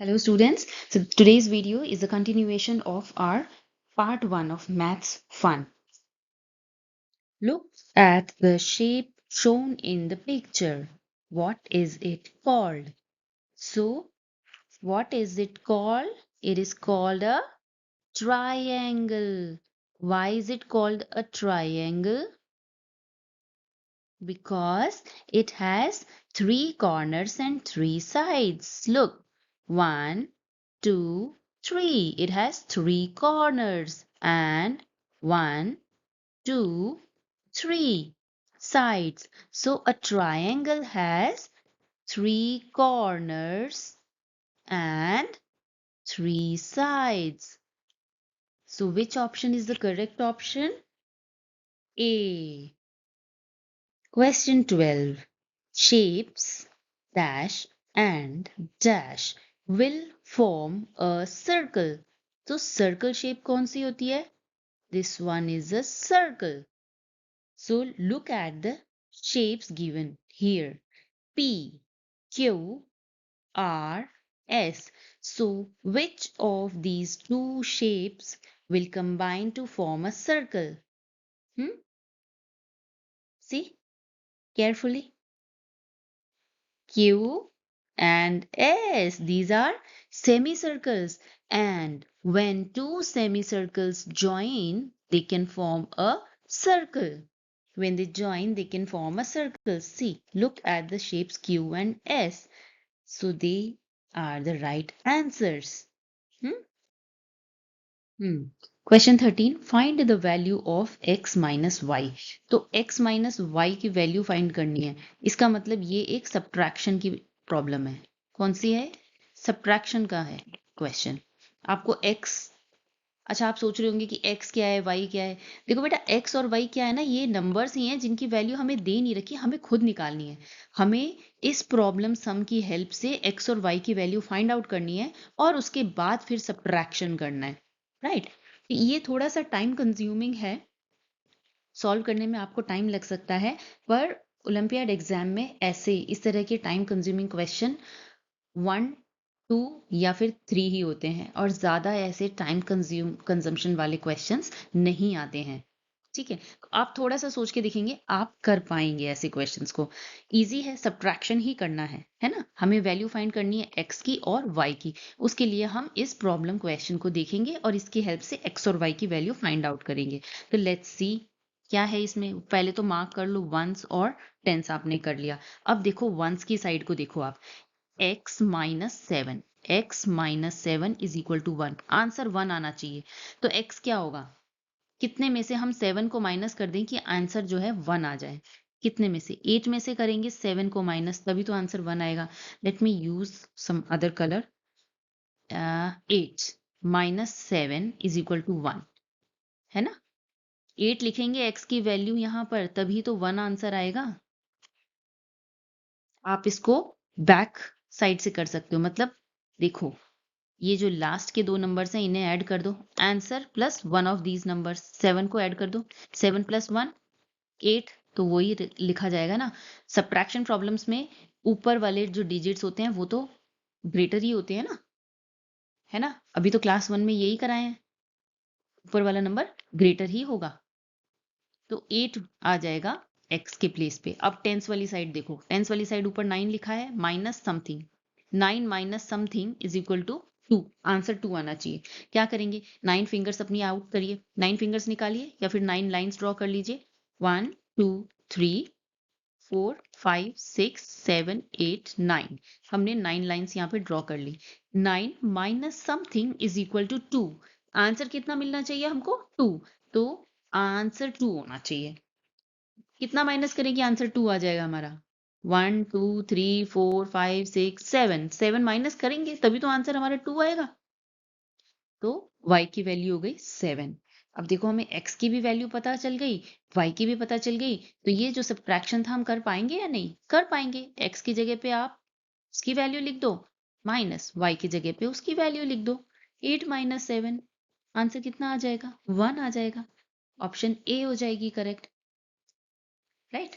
Hello students. So today's video is a continuation of our part 1 of maths fun. Look at the shape shown in the picture. What is it called? So what is it called? It is called a triangle. Why is it called a triangle? Because it has 3 corners and 3 sides. Look, 1, 2, 3. It has 3 corners and 1, 2, 3 sides. So a triangle has 3 corners and 3 sides. So which option is the correct option? A. Question 12. Shapes dash and dash will form a circle. तो circle shape कौन सी होती है? This one is a circle. So look at the shapes given here. P, Q, R, S. So which of these two shapes will combine to form a circle? See carefully. Q and S. These are semicircles. And when two semicircles join, they can form a circle. When they join, they can form a circle. See, look at the shapes Q and S. So they are the right answers. Hmm? Question 13. Find the value of x minus y. तो x minus y की value find करनी है. इसका मतलब ये एक subtraction की problem है. कौन सी है? सब्ट्रैक्शन का है क्वेश्चन. आपको x, अच्छा आप सोच रहे होंगे कि x क्या है, y क्या है. देखो बेटा, x और y क्या है ना, ये नंबर्स ही हैं जिनकी वैल्यू हमें दे नहीं रखी, हमें खुद निकालनी है. हमें इस प्रॉब्लम सम की हेल्प से x और y की वैल्यू फाइंड आउट करनी है और उसके बाद फिर सब्ट्रैक्शन करना है. राइट? ये थोड़ा सा टाइम कंज्यूमिंग है, सॉल्व करने में आपको टाइम लग सकता है, पर ओलंपियाड एग्जाम में ऐसे इस तरह के टाइम कंज्यूमिंग क्वेश्चन 1, 2 या फिर 3 ही होते हैं और ज़्यादा ऐसे टाइम कंजम्पशन वाले क्वेश्चंस नहीं आते हैं. ठीक है, आप थोड़ा सा सोच के देखेंगे, आप कर पाएंगे ऐसे क्वेश्चंस को. इजी है, सब्ट्रैक्शन ही करना है ना. हमें वैल्यू फाइंड करनी है एक्स की और वाई की. उसके लिए हम इस प्रॉब्लम क्वेश्चन को देखेंगे और इसकी हेल्प से एक्स और वाई की वैल्यू फाइंड आउट करेंगे. तो लेट्स सी क्या है इसमें. पहले तो मार्क कर लो, वंस और टेंस आपने कर लिया. अब देखो वंस की साइड को देखो आप. x minus 7, x minus 7 is equal to 1. Answer 1 आना चाहिए. तो x क्या होगा? कितने में से हम 7 को माइनस कर दें कि आंसर जो है 1 आ जाए? कितने में से? 8 में से करेंगे 7 को माइनस, तभी तो आंसर 1 आएगा. Let me use some other colour. 8 minus 7 is equal to 1 है ना. 8 लिखेंगे x की वैल्यू यहां पर, तभी तो 1 आंसर आएगा. आप इसको बैक साइड से कर सकते हो. मतलब देखो, ये जो लास्ट के 2 नंबर्स हैं इन्हें ऐड कर दो. Answer plus one of these numbers. 7 को ऐड कर दो. 7 प्लस 1 8. तो वही लिखा जाएगा ना. सब्ट्रैक्शन प्रॉब्लम्स में ऊपर वाले जो डिजिट्स होते हैं वो तो ग्रेटर ही होते हैं ना, है ना. अभी तो क्लास 1 में यही कराए हैं, ऊपर वाला नंबर ग्रेटर ही होगा. तो 8 आ जाएगा x के प्लेस पे. अब टेंस वाली साइड देखो. टेंस वाली साइड ऊपर 9 लिखा है minus something. 9 minus something is equal to 2. Answer 2 आना चाहिए. क्या करेंगे? 9 फिंगर्स अपनी आउट करिए. 9 फिंगर्स निकालिए या फिर 9 लाइंस ड्रॉ कर लीजिए. 1, 2, 3, 4, 5, 6, 7, 8, 9. हमने 9 लाइंस यहाँ पे ड्रॉ कर ली. 9 minus something is equal to 2. Answer कितना मिलना चाहिए हमको? 2. तो आंसर 2 होना चाहिए. कितना माइनस करें कि आंसर 2 आ जाएगा हमारा? 1, 2, 3, 4, 5, 6, 7. 7 माइनस करेंगे तभी तो आंसर हमारा 2 आएगा. तो y की वैल्यू हो गई 7. अब देखो, हमें x की भी वैल्यू पता चल गई, y की भी पता चल गई. तो ये जो सब्ट्रैक्शन था हम कर पाएंगे या नहीं? कर पाएंगे. x की जगह पे आप उसकी वैल्यू लिख दो, माइनस y की जगह पे उसकी वैल्यू लिख दो. 8 माइनस 7, आंसर कितना आ जाएगा? 1 आ जाएगा. ऑप्शन ए हो जाएगी correct. Right?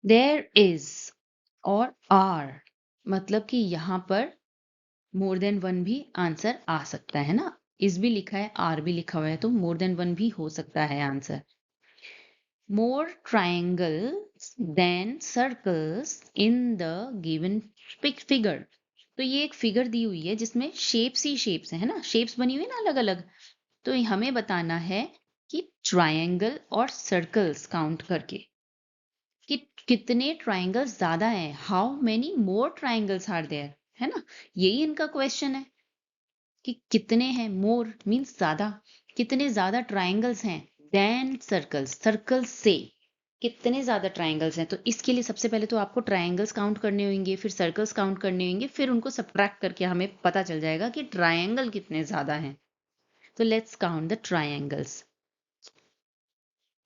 There is or are मतलब कि यहाँ पर मोर देन वन भी आंसर आ सकता है ना। इस भी लिखा है, आर भी लिखा हुआ है, तो मोर देन वन भी हो सकता है answer. More triangles than circles in the given figure. तो ये एक फिगर दी हुई है जिसमें शेप्स ही शेप्स है ना, शेप्स बनी हुई है ना अलग अलग। तो हमें बताना है कि ट्रायंगल और सर्कल्स काउंट करके कि कितने ट्रायंगल्स ज्यादा हैं, how many more triangles are there, है ना। यही इनका क्वेश्चन है कि कितने हैं, मोर मीन्स ज्यादा, कितने ज्यादा ट्रायंगल्स हैं देन सर्कल्स, सर्कल्स से कितने ज्यादा ट्रायंगल्स हैं। तो इसके लिए सबसे पहले तो आपको ट्रायंगल्स काउंट करने होंगे, फिर सर्कल्स काउंट करने होंगे, फिर उनको सब्ट्रैक्ट करके हमें पता चल जाएगा कि ट्रायंगल कितने ज्यादा हैं। तो लेट्स काउंट द ट्रायंगल्स।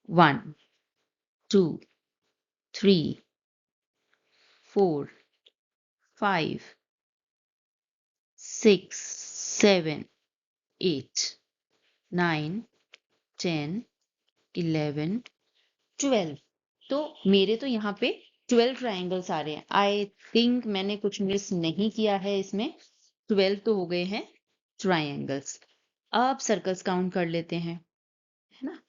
1 2 3 4 5 6 7 8 9 10 11 12। तो मेरे तो यहाँ पे 12 ट्राइंगल्स आ रहे हैं। आई थिंक मैंने कुछ मिस नहीं किया है इसमें। 12 तो हो गए हैं ट्राइंगल्स। अब सर्कल्स काउंट कर लेते हैं, है ना।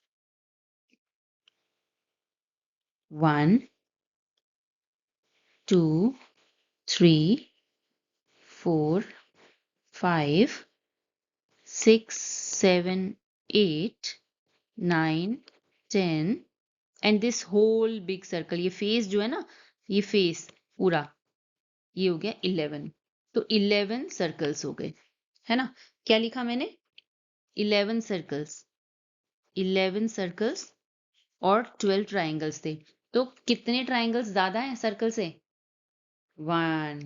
1 2 3 4 5 6 7 8 9 10 and this whole big circle, ये फेस जो है ना, ये फेस पूरा, ये हो गया 11। तो 11 सर्कल्स हो गए, है ना। क्या लिखा मैंने? 11 सर्कल्स, 11 सर्कल्स और 12 ट्राइंगल्स थे। तो कितने ट्राइंगल्स ज्यादा हैं सर्कल से? 1।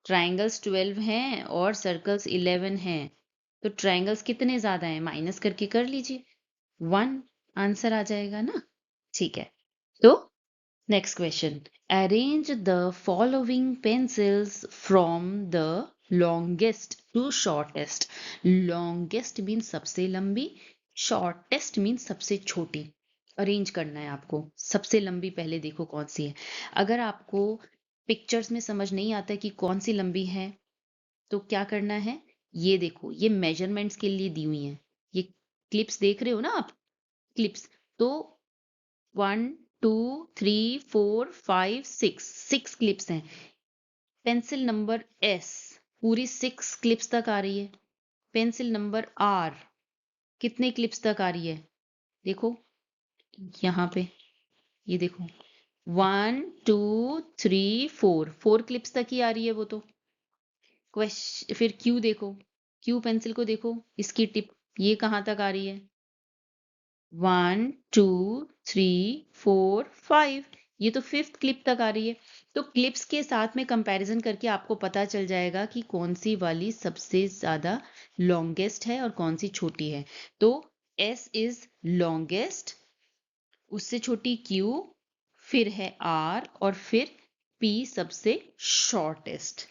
ट्राइंगल्स 12 हैं और सर्कल्स 11 हैं, तो ट्राइंगल्स कितने ज्यादा हैं माइनस करके कर लीजिए, 1 आंसर आ जाएगा ना। ठीक है, तो next question. Arrange the following pencils from the longest to shortest. Longest mean सबसे लंबी, शॉर्टेस्ट मीन सबसे छोटी। अरेंज करना है आपको, सबसे लंबी पहले देखो कौन सी है। अगर आपको पिक्चर्स में समझ नहीं आता कि कौन सी लंबी है, तो क्या करना है, ये देखो, ये मेजरमेंट्स के लिए दी हुई हैं। ये क्लिप्स देख रहे हो ना आप, क्लिप्स। तो 1 2 3 4 5 6, 6 क्लिप्स हैं। पेंसिल नंबर एस पूरी 6 क्लिप्स तक आ रही है। पेंसिल नंबर आर कितने क्लिप्स तक आ रही है? देखो यहाँ पे, ये देखो 1 2 3 4, 4 क्लिप्स तक ही आ रही है वो तो। क्वेश्चन फिर क्यू देखो, क्यू पेंसिल को देखो, इसकी टिप ये कहाँ तक आ रही है? 1 2 3 4 5, ये तो 5th क्लिप तक आ रही है। तो क्लिप्स के साथ में कंपैरिजन करके आपको पता चल जाएगा कि कौन सी वाली सबसे ज्यादा लॉन्गेस्ट है और कौन सी छोटी है। तो S इज लॉन्गेस्ट, उससे छोटी Q, फिर है R और फिर P सबसे शॉर्टेस्ट,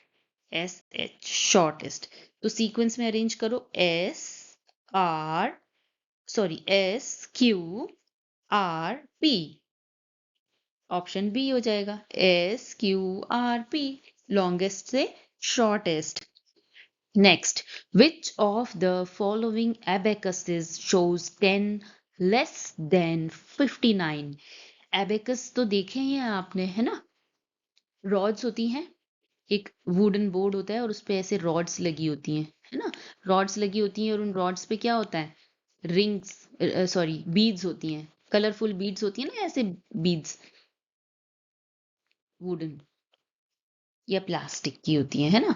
SH शॉर्टेस्ट। तो सीक्वेंस में अरेंज करो, SQ, RP। ऑप्शन बी हो जाएगा, SQRP, लॉन्गेस्ट से shortest. Next, which of the following abacuses shows 10 less than 59? Abacus तो देखे ही हैं आपने, है ना। रॉड्स होती हैं, एक वुडन बोर्ड होता है और उस पे ऐसे रॉड्स लगी होती हैं, है ना। रॉड्स लगी होती हैं और उन रॉड्स पे क्या होता है, रिंग्स, सॉरी बीड्स होती हैं, कलरफुल बीड्स होती हैं ना, ऐसे बीड्स, वुडन या प्लास्टिक की होती है ना।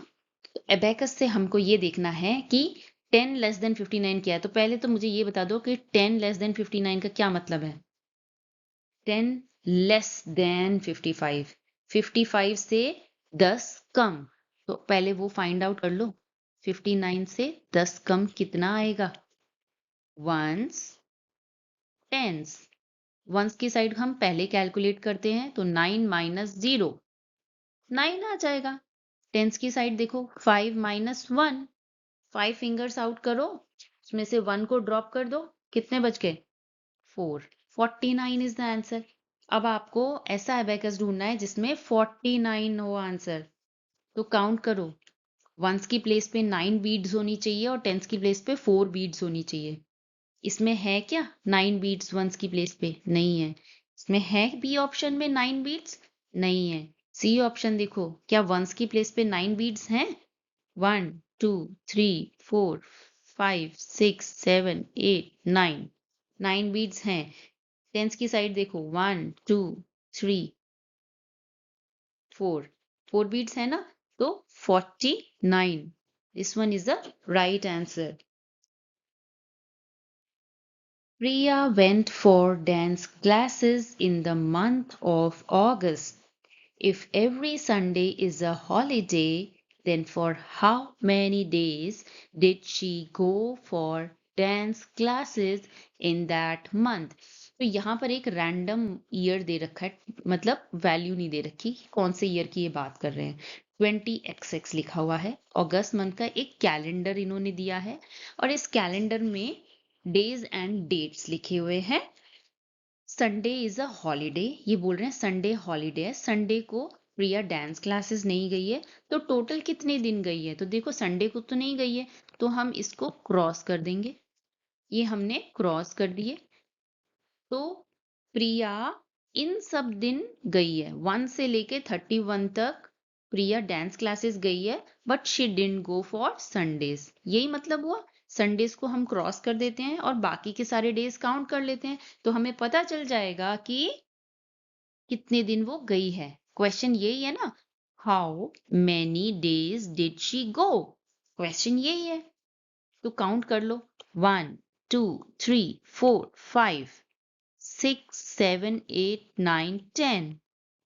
तो एबेकस से हमको ये देखना है कि 10 लेस देन 59 क्या है। तो पहले तो मुझे ये बता दो कि 10 लेस देन 59 का क्या मतलब है। 10 लेस देन 55, 55 से 10 कम। तो पहले वो फाइंड आउट कर लो, 59 से 10 कम कितना आएगा? Ones, tens. वंस की साइड हम पहले कैलकुलेट करते हैं, तो 9 माइनस 0, 9 आ जाएगा। टेंस की साइड देखो, 5 माइनस 1, 5 फिंगर्स आउट करो, उसमें से 1 को ड्रॉप कर दो, कितने बच गए? 4, 49 इज द आंसर। अब आपको ऐसा एबेकस ढूंढना है जिसमें 49 हो आंसर। तो काउंट करो, वंस की प्लेस पे 9 बीड्स होनी चाहिए और टेंस की प्लेस पे 4 बीड्स होनी चाहिए। इसमें है क्या 9 बीड्स वंस की प्लेस पे? नहीं है। इसमें है बी ऑप्शन में 9 बीड्स? नहीं है। सी ऑप्शन देखो, क्या वंस की प्लेस पे 9 बीड्स हैं? 1 2 3 4 5 6 7 8 9 9 बीड्स हैं। टेंस की साइड देखो, 1 2 3 4 बीड्स है ना, तो 49। This one is the right answer. Priya went for dance classes in the month of August. If every Sunday is a holiday, then for how many days did she go for dance classes in that month? तो यहाँ पर एक random year दे रखा है, मतलब value नहीं दे रखी, कौन से ईयर की ये बात कर रहे हैं। 20XX लिखा हुआ है, अगस्त मंथ का एक कैलेंडर इन्होंने दिया है और इस कैलेंडर में डेज एंड डेट्स लिखे हुए हैं। संडे इज अ हॉलीडे, ये बोल रहे हैं संडे हॉलीडे है, संडे को प्रिया डांस क्लासेस नहीं गई है, तो टोटल कितने दिन गई है? तो देखो संडे को तो नहीं गई है, तो हम इसको क्रॉस कर देंगे। ये हमने क्रॉस कर दिए, तो प्रिया इन सब दिन गई है, 1 से लेके 31 तक प्रिया डांस क्लासेस गई है, but she didn't go for Sundays. यही मतलब हुआ। संडेज को हम क्रॉस कर देते हैं और बाकी के सारे डेज काउंट कर लेते हैं, तो हमें पता चल जाएगा कि कितने दिन वो गई है। क्वेश्चन यही है ना, how many days did she go, question यही है। तो काउंट कर लो, 1 2 3 4 5 6 7 8 9 10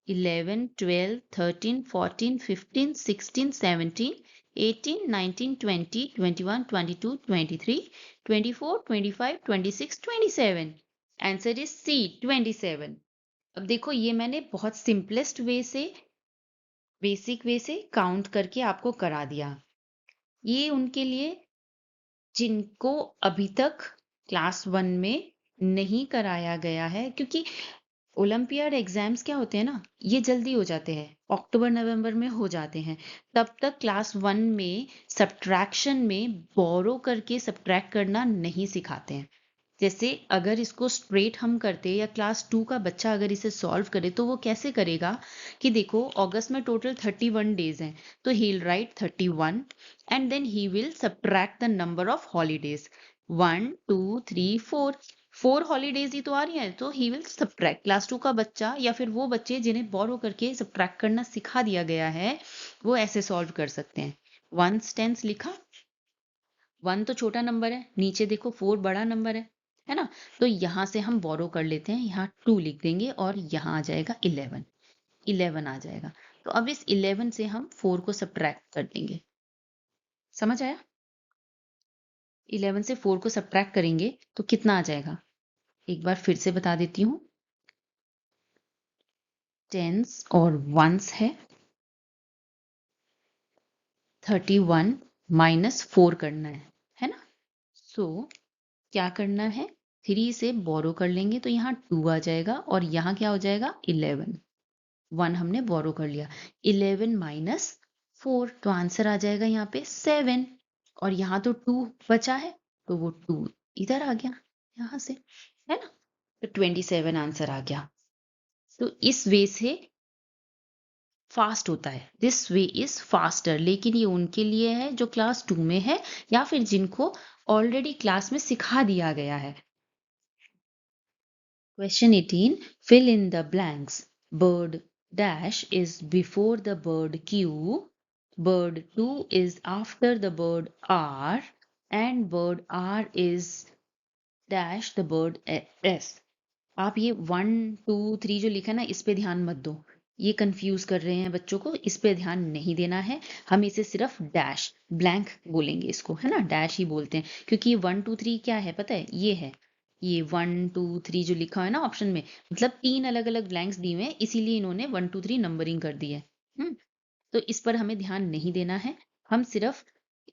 11 12 13 14 15 16 17 18 19 20 21 22 23 24 25 26 27। आंसर इज सी, 27। अब देखो, ये मैंने बहुत सिंपलेस्ट वे से, बेसिक वे से काउंट करके आपको करा दिया। ये उनके लिए जिनको अभी तक क्लास 1 में नहीं कराया गया है, क्योंकि ओलंपियाड एग्जाम्स क्या होते हैं ना, ये जल्दी हो जाते हैं, अक्टूबर नवंबर में हो जाते हैं। तब तक क्लास 1 में सब्ट्रैक्शन में बोरो करके सब्ट्रैक्ट करना नहीं सिखाते हैं। जैसे अगर इसको स्ट्रेट हम करते, या क्लास 2 का बच्चा अगर इसे सॉल्व करे, तो वो कैसे करेगा कि देखो अगस्त में टोटल 31 डेज हैं, तो he will write 31 and then he will subtract the number of holidays, 1 2 3 4, 4 holidays ही तो आ रही हैं, तो ही विल सब्ट्रैक्ट। क्लास 2 का बच्चा या फिर वो बच्चे जिन्हें बोरो करके सब्ट्रैक्ट करना सिखा दिया गया है, वो ऐसे सॉल्व कर सकते हैं। 1 टेंस लिखा, 1 तो छोटा नंबर है, नीचे देखो 4 बड़ा नंबर है ना, तो यहां से हम बोरो कर लेते हैं, यहाँ 2 लिख देंगे और यहाँ आ जाएगा 11, 11 आ जाएगा। तो अब इस 11 से हम 4 को सब्ट्रैक्ट कर देंगे। समझ आया? 11 से 4 को सब्ट्रैक्ट करेंगे तो कितना आ जाएगा, एक बार फिर से बता देती हूँ। टेंस और वंस है, 31 माइनस 4 करना है ना। सो क्या करना है, 3 से बोरो कर लेंगे तो यहाँ 2 आ जाएगा और यहाँ क्या हो जाएगा 11, 1 हमने बोरो कर लिया, 11 माइनस 4, तो आंसर आ जाएगा यहाँ पे 7। और यहाँ तो 2 बचा है, तो वो 2 इधर आ गया यहाँ से, है ना, तो 27 आंसर आ गया। तो इस वे से फास्ट होता है, दिस वे इज फास्टर, लेकिन ये उनके लिए है जो क्लास 2 में है या फिर जिनको ऑलरेडी क्लास में सिखा दिया गया है। Question 18. Fill in the blanks. Bird dash is before the bird Q. Bird 2 is after the bird R. And bird R is dash the bird S. आप ये 1 2 3 जो लिखा ना, इस पे ध्यान मत दो, ये कंफ्यूज कर रहे हैं बच्चों को, इस पे ध्यान नहीं देना है। हम इसे सिर्फ डैश ब्लैंक बोलेंगे इसको, है ना, डैश ही बोलते हैं, क्योंकि 1 2 3 क्या है पता है, ये है, ये 1 2 3 जो लिखा है ना ऑप्शन में, मतलब 3 अलग अलग ब्लैंक्स दिए हुए हैं, इसीलिए इन्होंने 1 2 3 नंबरिंग कर दी है। तो इस पर हमें ध्यान नहीं देना है, हम सिर्फ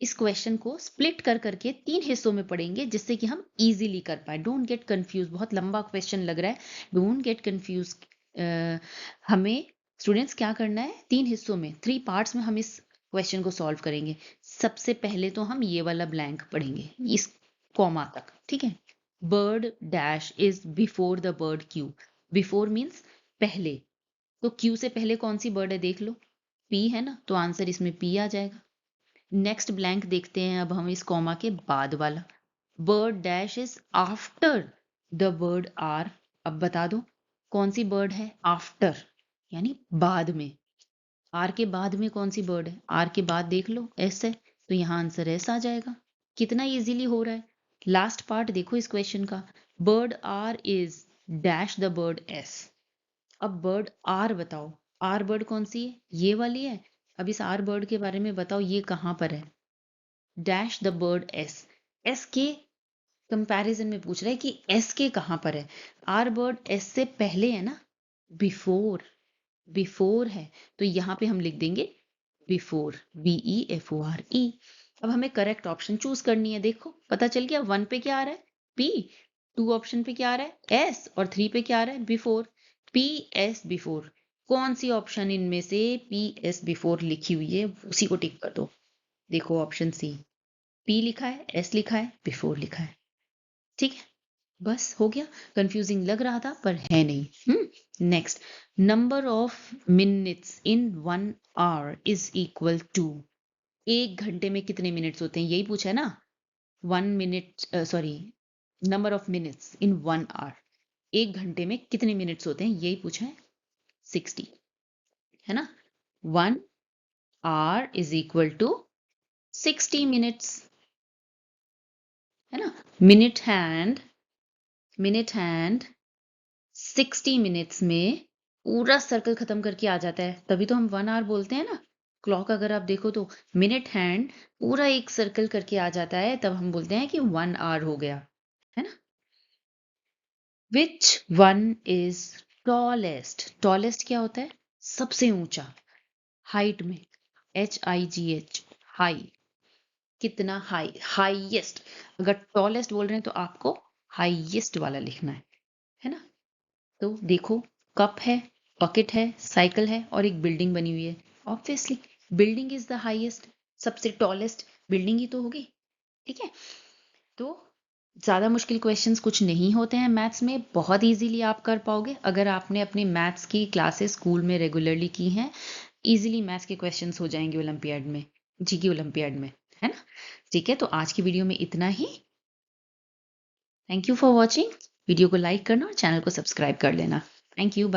इस क्वेश्चन को स्प्लिट कर करके 3 हिस्सों में पढ़ेंगे, जिससे कि हम इजीली कर पाए। डोंट गेट कंफ्यूज, बहुत लंबा क्वेश्चन लग रहा है, डोंट गेट कंफ्यूज। हमें स्टूडेंट्स क्या करना है, 3 हिस्सों में 3 पार्ट्स में हम इस क्वेश्चन को सॉल्व करेंगे। सबसे पहले तो हम ये वाला ब्लैंक पढ़ेंगे इस कॉमा तक, ठीक है। Bird dash is before the bird Q. Before means पहले, तो क्यू से पहले कौन सी बर्ड है देख लो, पी है ना, तो आंसर इसमें पी आ जाएगा। नेक्स्ट ब्लैंक देखते हैं अब हम इस कॉमा के बाद वाला। Bird dash is after the bird R. अब बता दो कौन सी बर्ड है आफ्टर, यानी बाद में। आर के बाद में कौन सी बर्ड है, आर के बाद देख लो एस है, तो यहाँ आंसर एस आ जाएगा। कितना इजीली हो रहा है। लास्ट पार्ट देखो इस क्वेश्चन का, bird R is dash the bird S. अब बर्ड आर बताओ, आर बर्ड कौन सी है, ये वाली है। अब इस आर बर्ड के बारे में बताओ ये कहाँ पर है, dash the bird S. S के कंपैरिजन में पूछ रहा है कि एस के कहाँ पर है। आर बर्ड एस से पहले है ना, बिफोर, बिफोर है, तो यहाँ पे हम लिख देंगे बिफोर, BEFORE। अब हमें करेक्ट ऑप्शन चूज करनी है। देखो पता चल गया, 1 पे क्या आ रहा है पी, 2 ऑप्शन पे क्या आ रहा है एस, और 3 पे क्या आ रहा है बिफोर, पी एस बिफोर। कौन सी ऑप्शन इनमें से पी एस बिफोर लिखी हुई है उसी को टिक कर दो। देखो ऑप्शन सी, पी लिखा है, एस लिखा है, बिफोर लिखा है, ठीक है। बस हो गया, कंफ्यूजिंग लग रहा था पर है नहीं। Next, number of minutes in 1 hour is equal to. 1 घंटे में कितने मिनट्स होते हैं यही पूछा है ना। 1 minute, sorry, number of minutes in 1 hour, 1 घंटे में कितने मिनट्स होते हैं यही पूछा है, 60 है ना। 1 hour is equal to 60 minutes, है ना। Minute hand, minute hand 60 minutes में पूरा सर्कल खत्म करके आ जाता है, तभी तो हम 1 आवर बोलते हैं ना। क्लॉक अगर आप देखो तो मिनट हैंड पूरा एक सर्कल करके आ जाता है, तब हम बोलते हैं कि 1 आवर हो गया, है ना। Which one is tallest, tallest क्या होता है, सबसे ऊंचा, हाइट में, HIGH, हाई, कितना हाई, हाईएस्ट। अगर टॉलेस्ट बोल रहे हैं तो आपको हाईएस्ट वाला लिखना है ना। तो देखो, कप है, बकेट है, साइकिल है और एक बिल्डिंग बनी हुई है। Obviously building is the highest, सबसे टॉलेस्ट बिल्डिंग ही तो होगी, ठीक है। तो ज़्यादा मुश्किल क्वेश्चंस कुछ नहीं होते हैं मैथ्स में, बहुत इजीली आप कर पाओगे अगर आपने अपनी मैथ्स की क्लासेस स्कूल में रेगुलरली की हैं। इजीली मैथ्स के क्वेश्चंस हो जाएंगे ओलंपियाड में, जीके ओलंपियाड में, है ना। ठीक है, तो आज की वीडियो में इतना ही। Thank you for watching. Video को लाइक करना और चैनल को सब्सक्राइब कर लेना। Thank you.